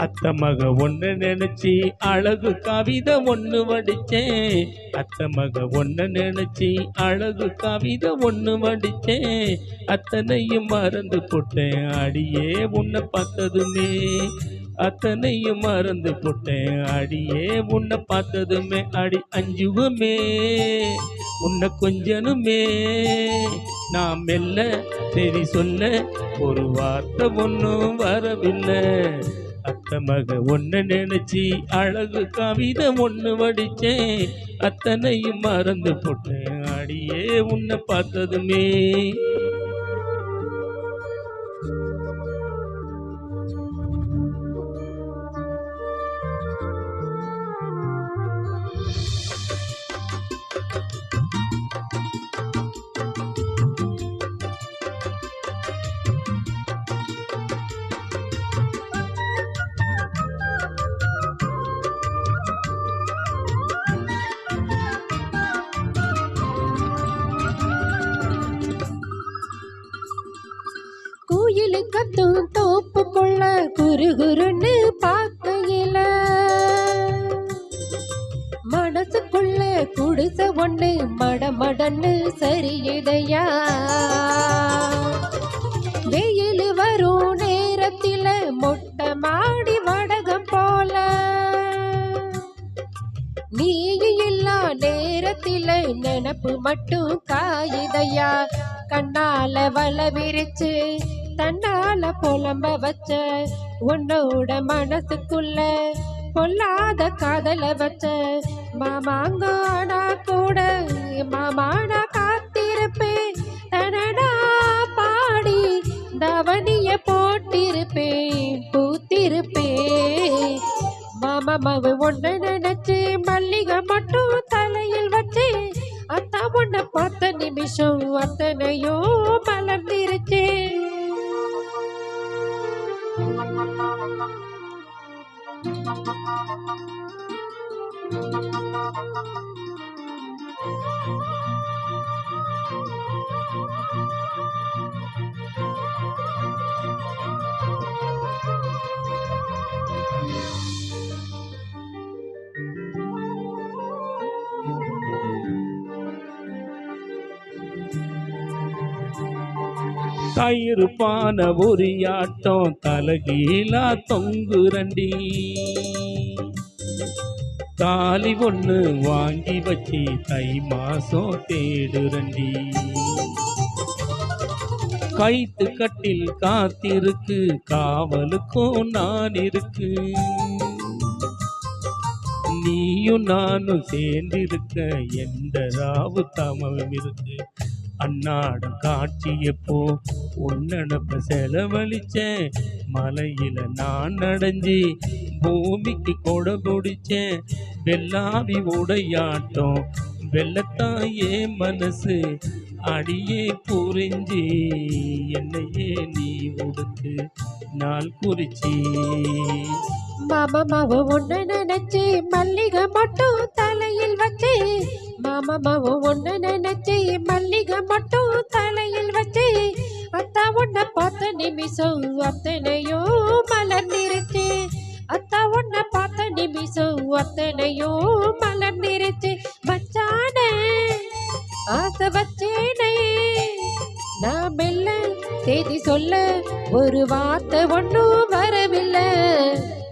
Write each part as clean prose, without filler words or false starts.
அத்த மக ஒன்னு நினைச்சி அழகு கவிதை ஒண்ணு வடிச்சேன். அத்த மக ஒன்னு நினைச்சி அழகு கவிதை ஒண்ணு வடிச்சேன். அத்தனையும் மறந்து போட்டேன் அடியே உன்னை பார்த்ததுமே. அத்தனையும் மறந்து போட்டேன் அடியே உன்னை பார்த்ததுமே. அடி அஞ்சுவமே உன்னை கொஞ்சனுமே. நான் மெல்ல சரி சொல்ல ஒரு வார்த்தை ஒன்றும் வரவில்லை. அத்த மக ஒன்னு நினைச்சி அழகு கவிதை ஒண்ணு வடிச்சேன். அத்தனையும் மறந்து போட்டேன் அடியே உன்னை பார்த்ததுமே. கோயில் கத்தும் தோப்புக்குள்ள குறுகுறுன்னு பார்க்கையில மனசுக்குள்ள குடிச ஒண்ணு மடமடன்னு சரியுதையா. வெயில் வரும் நேரத்தில மொட்டை மாடி வடகம் போல நீயும் இல்லா நேரத்தில நினப்பு மட்டும் காயுதையா. கண்ணால வள விரிச்சு தன்னால புலம்ப வச்ச உன்னோட மனசுக்குள்ள பொல்லாத காதல வச்ச மாமாங்கானா கூட மாமானா காத்திருப்பேன். தனடா பாடி தவனிய போட்டிருப்பேன் பூத்திருப்பேன். மாமா மாவு ஒன்ன நினைச்சு மல்லிகை மட்டும் தலையில் வச்சு அத்தா உன்னை பார்த்த நிமிஷம் அத்தனையோ மலர்ந்திருச்சு. கயிறுப்பான ஒரியாட்டம் தலகீழா தொங்குரண்டி. தாலி ஒண்ணு வாங்கி வச்சு தை மாசம் தேடுரண்டி. கைத்து கட்டில் காத்திருக்கு காவலுக்கும் நான் இருக்கு. நீயும் நானும் சேர்ந்திருக்க எந்த ராவு தமம் இருக்கு. அன்னாடம் காட்சியப்போ உன்னடப்ப செலவழிச்சேன். மலையில நான் நடைஞ்சி பூமிக்கு கொடை பிடிச்சேன். வெள்ளாவி உடையாட்டம் வெள்ளத்தாயே மனசு அடியே புரிஞ்சு என்னையே நீ உடுத்து நாள் குறிச்சி. மாமா மாவு ஒன்னு நினைச்சு மல்லிகை மட்டும் தலையில் வச்சு மாமா மாவு ஒன்னு நினைச்சு மல்லிகை மட்டும் தலையில் வச்சு அத்தா உன்னை பார்த்த நிமிஷம் அத்தனையோ மலர்ந்திருச்சு. அத்தா உன்னை பார்த்த நிமிஷம் அத்தனையோ மலர்ந்திருச்சு. மச்சானே ஆசை வச்சேனே நான் மெல்ல செய்தி சொல்ல ஒரு வார்த்தை ஒன்றும் வரவில்லை.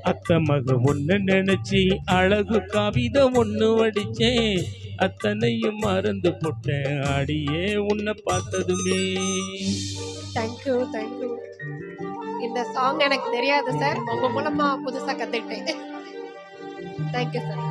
அத்த மக ஒன்னு நினைச்சி அழகு கவிதை ஒண்ணு வடிச்சேன். அத்தனையும் மறந்து போட்டேன் அடியே உன்னை பார்த்ததுமே. Thank you thank you. இந்த சாங் எனக்கு தெரியாது சார், உங்க மூலமா புதுசா கத்துக்கிட்டேன். Thank you sir.